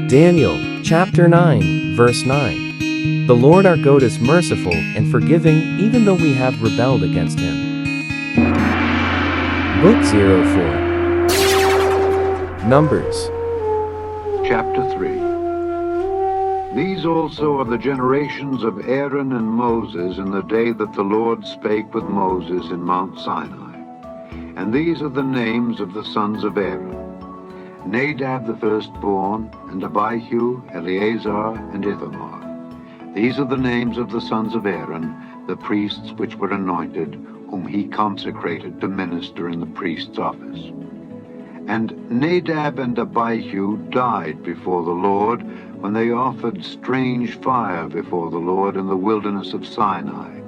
Daniel, chapter 9, verse 9. The Lord our God is merciful and forgiving, even though we have rebelled against him. Book 04. Numbers. Chapter 3. These also are the generations of Aaron and Moses in the day that the Lord spake with Moses in Mount Sinai. And these are the names of the sons of Aaron: Nadab the firstborn, and Abihu, Eleazar, and Ithamar. These are the names of the sons of Aaron, the priests which were anointed, whom he consecrated to minister in the priest's office. And Nadab and Abihu died before the Lord when they offered strange fire before the Lord in the wilderness of Sinai,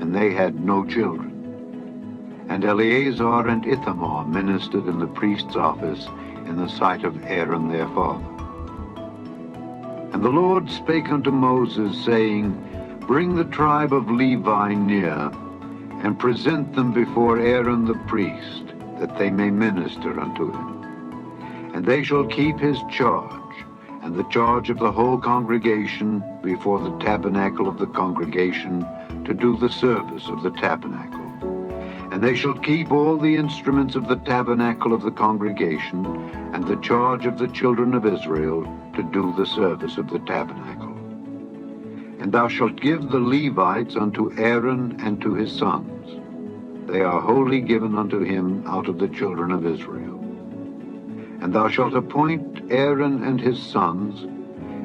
and they had no children. And Eleazar and Ithamar ministered in the priest's office in the sight of Aaron their father. And the Lord spake unto Moses, saying, Bring the tribe of Levi near, and present them before Aaron the priest, that they may minister unto him. And they shall keep his charge, and the charge of the whole congregation before the tabernacle of the congregation, to do the service of the tabernacle. And they shall keep all the instruments of the tabernacle of the congregation, and the charge of the children of Israel, to do the service of the tabernacle. And thou shalt give the Levites unto Aaron and to his sons. They are wholly given unto him out of the children of Israel. And thou shalt appoint Aaron and his sons,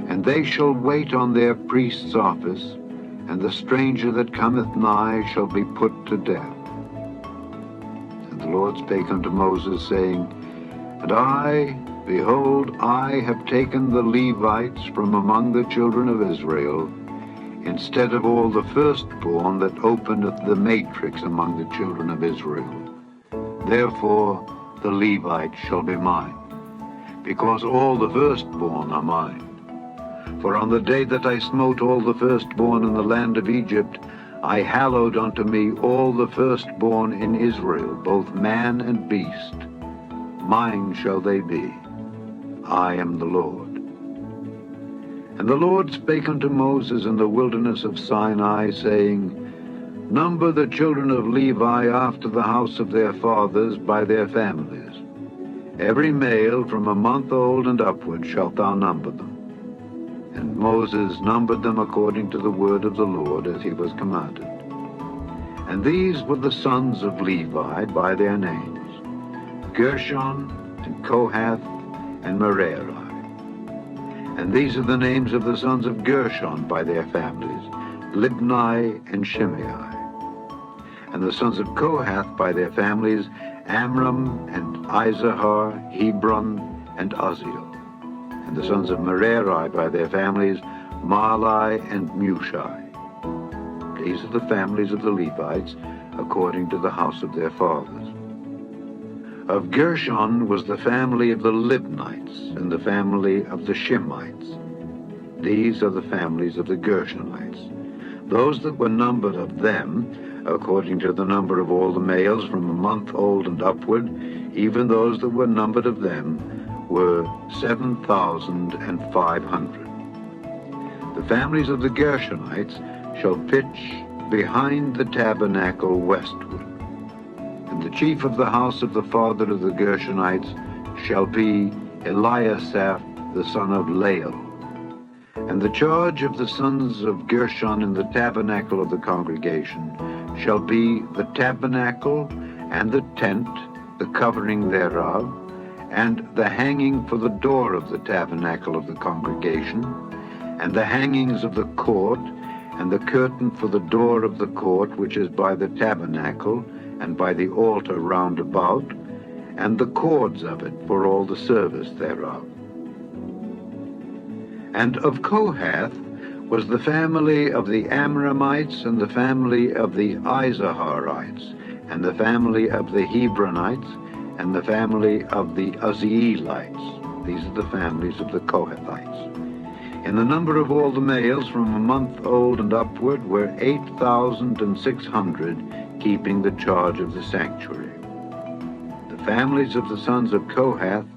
and they shall wait on their priest's office, and the stranger that cometh nigh shall be put to death. And the Lord spake unto Moses, saying, And I, behold, I have taken the Levites from among the children of Israel, instead of all the firstborn that openeth the matrix among the children of Israel. Therefore the Levites shall be mine, because all the firstborn are mine. For on the day that I smote all the firstborn in the land of Egypt, I hallowed unto me all the firstborn in Israel, both man and beast. Mine shall they be. I am the Lord. And the Lord spake unto Moses in the wilderness of Sinai, saying, Number the children of Levi after the house of their fathers by their families. Every male from a month old and upward shalt thou number them. And Moses numbered them according to the word of the Lord, as he was commanded. And these were the sons of Levi by their names: Gershon, and Kohath, and Merari. And these are the names of the sons of Gershon by their families: Libni and Shimei. And the sons of Kohath by their families: Amram and Izahar, Hebron, and Uzziel. And the sons of Merari by their families: Mahli and Mushi. These are the families of the Levites, according to the house of their fathers. Of Gershon was the family of the Libnites, and the family of the Shimites. These are the families of the Gershonites. Those that were numbered of them, according to the number of all the males from a month old and upward, even those that were numbered of them, were 7,500. The families of the Gershonites shall pitch behind the tabernacle westward. And the chief of the house of the father of the Gershonites shall be Eliasaph the son of Lael. And the charge of the sons of Gershon in the tabernacle of the congregation shall be the tabernacle, and the tent, the covering thereof, and the hanging for the door of the tabernacle of the congregation, and the hangings of the court, and the curtain for the door of the court which is by the tabernacle, and by the altar round about, and the cords of it for all the service thereof. And of Kohath was the family of the Amramites, and the family of the Izaharites, and the family of the Hebronites, and the family of the Uzzielites. These are the families of the Kohathites. And the number of all the males from a month old and upward were 8,600, keeping the charge of the sanctuary. The families of the sons of Kohath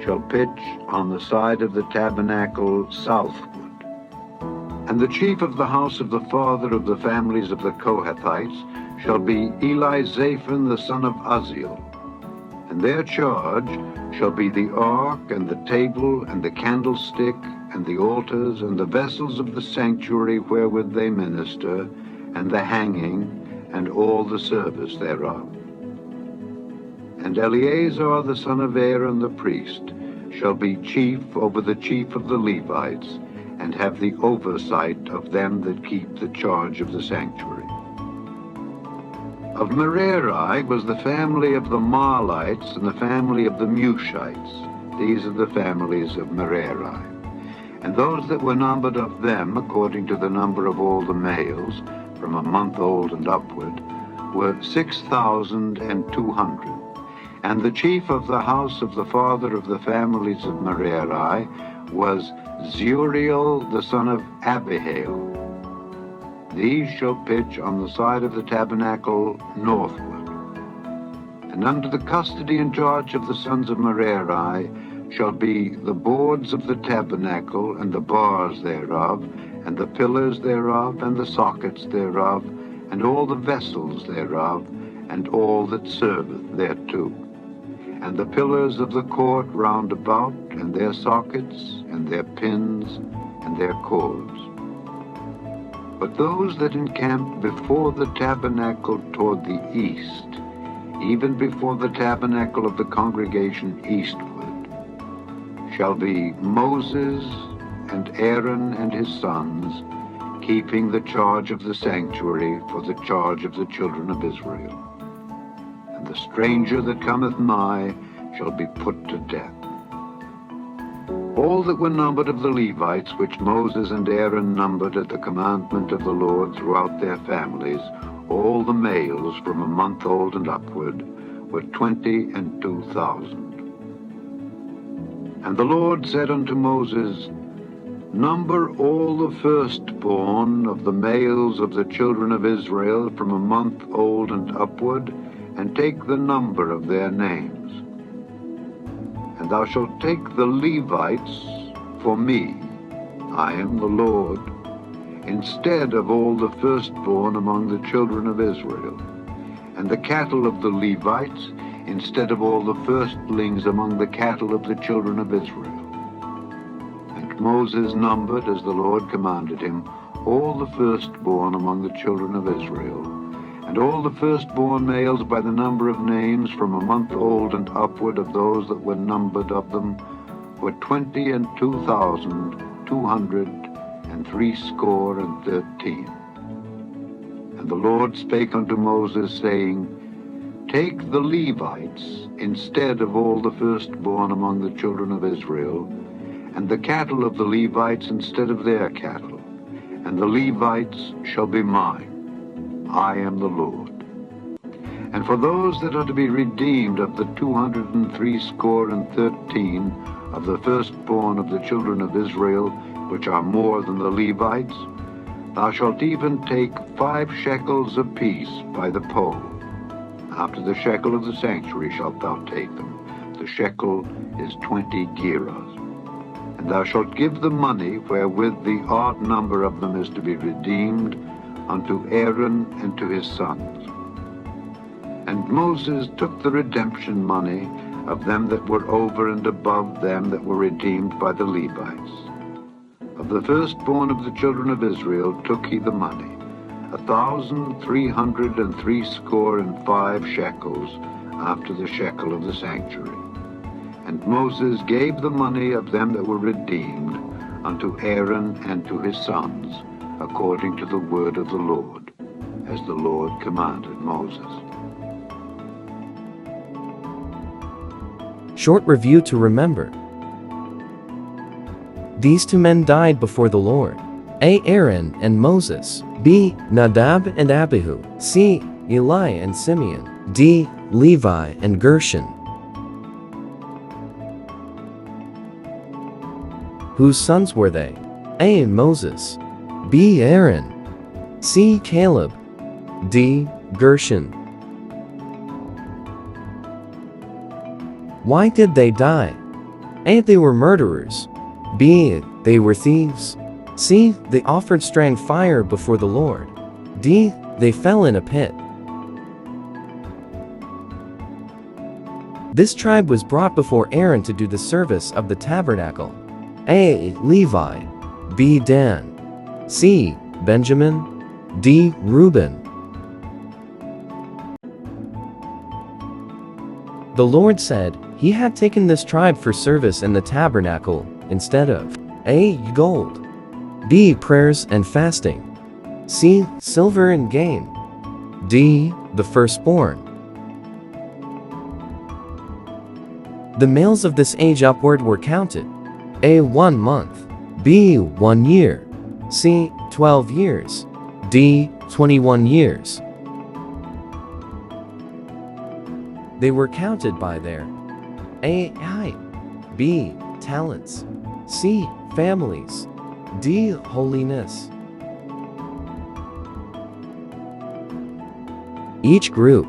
shall pitch on the side of the tabernacle southward. And the chief of the house of the father of the families of the Kohathites shall be Elizaphan the son of Uzziel. And their charge shall be the ark, and the table, and the candlestick, and the altars, and the vessels of the sanctuary wherewith they minister, and the hanging, and all the service thereof. And Eleazar the son of Aaron the priest shall be chief over the chief of the Levites, and have the oversight of them that keep the charge of the sanctuary. Of Merari was the family of the Mahlites and the family of the Mushites. These are the families of Merari. And those that were numbered of them, according to the number of all the males, from a month old and upward, were 6,200. And the chief of the house of the father of the families of Merari was Zuriel the son of Abihail. These shall pitch on the side of the tabernacle northward. And under the custody and charge of the sons of Merari shall be the boards of the tabernacle, and the bars thereof, and the pillars thereof, and the sockets thereof, and all the vessels thereof, and all that serveth thereto. And the pillars of the court round about, and their sockets, and their pins, and their cords. But those that encamped before the tabernacle toward the east, even before the tabernacle of the congregation eastward, shall be Moses and Aaron and his sons, keeping the charge of the sanctuary for the charge of the children of Israel. And the stranger that cometh nigh shall be put to death. All that were numbered of the Levites, which Moses and Aaron numbered at the commandment of the Lord throughout their families, all the males from a month old and upward, were 22,000. And the Lord said unto Moses, Number all the firstborn of the males of the children of Israel from a month old and upward, and take the number of their names. And thou shalt take the Levites for me, I am the Lord, instead of all the firstborn among the children of Israel, and the cattle of the Levites instead of all the firstlings among the cattle of the children of Israel. And Moses numbered, as the Lord commanded him, all the firstborn among the children of Israel, and all the firstborn males by the number of names from a month old and upward of those that were numbered of them were 22,213. And the Lord spake unto Moses, saying, Take the Levites instead of all the firstborn among the children of Israel, and the cattle of the Levites instead of their cattle, and the Levites shall be mine. I am the Lord. And for those that are to be redeemed of the 213 of the firstborn of the children of Israel, which are more than the Levites, thou shalt even take 5 shekels apiece by the pole. After the shekel of the sanctuary shalt thou take them. The shekel is 20 gerahs. And thou shalt give the money wherewith the odd number of them is to be redeemed unto Aaron and to his sons. And Moses took the redemption money of them that were over and above them that were redeemed by the Levites. Of the firstborn of the children of Israel took he the money, 1,365 shekels after the shekel of the sanctuary. And Moses gave the money of them that were redeemed unto Aaron and to his sons, according to the word of the Lord, as the Lord commanded Moses. Short review to remember. These 2 men died before the Lord. A. Aaron and Moses. B. Nadab and Abihu. C. Eli and Simeon. D. Levi and Gershon. Whose sons were they? A. Moses. B. Aaron. C. Caleb. D. Gershon. Why did they die? A. They were murderers. B. They were thieves. C. They offered strange fire before the Lord. D. They fell in a pit. This tribe was brought before Aaron to do the service of the tabernacle. A. Levi. B. Dan. C. Benjamin. D. Reuben. The Lord said he had taken this tribe for service in the tabernacle instead of A. Gold. B. Prayers and fasting. C. Silver and gain. D. The firstborn. The males of this age upward were counted. A. 1 month. B. 1 year. C. 12 years. D. 21 years. They were counted by their A. height. B. talents. C. families. D. holiness. Each group.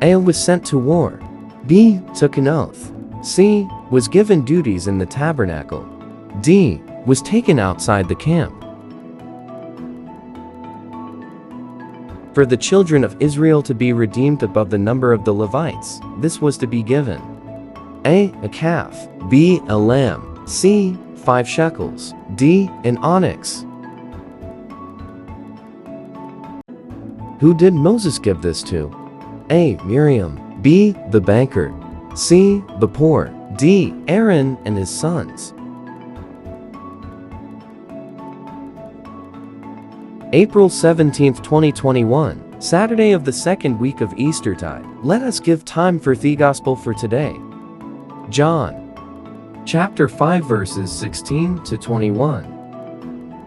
A. was sent to war. B. took an oath. C. was given duties in the tabernacle. D. was taken outside the camp. For the children of Israel to be redeemed above the number of the Levites, this was to be given. A. a calf. B. a lamb. C. 5 shekels. D. an onyx. Who did Moses give this to? A. Miriam. B. the banker. C. the poor. D. Aaron and his sons. April 17, 2021, Saturday of the second week of Eastertide. Let us give time for the gospel for today. John, chapter 5 verses 16 to 21.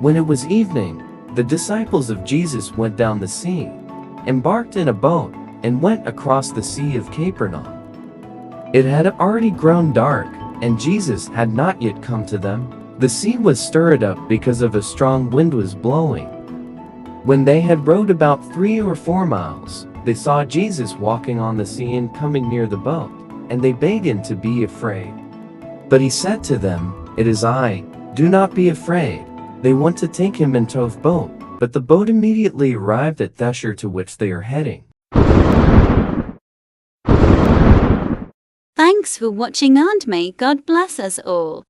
When it was evening, the disciples of Jesus went down the sea, embarked in a boat, and went across the Sea of Capernaum. It had already grown dark, and Jesus had not yet come to them. The sea was stirred up because of a strong wind was blowing. When they had rowed about 3 or 4 miles, they saw Jesus walking on the sea and coming near the boat, and they begged him to be afraid. But he said to them, "It is I, do not be afraid." They want to take him into a boat, but the boat immediately arrived at Thesher, to which they are heading. Thanks for watching, and may God bless us all.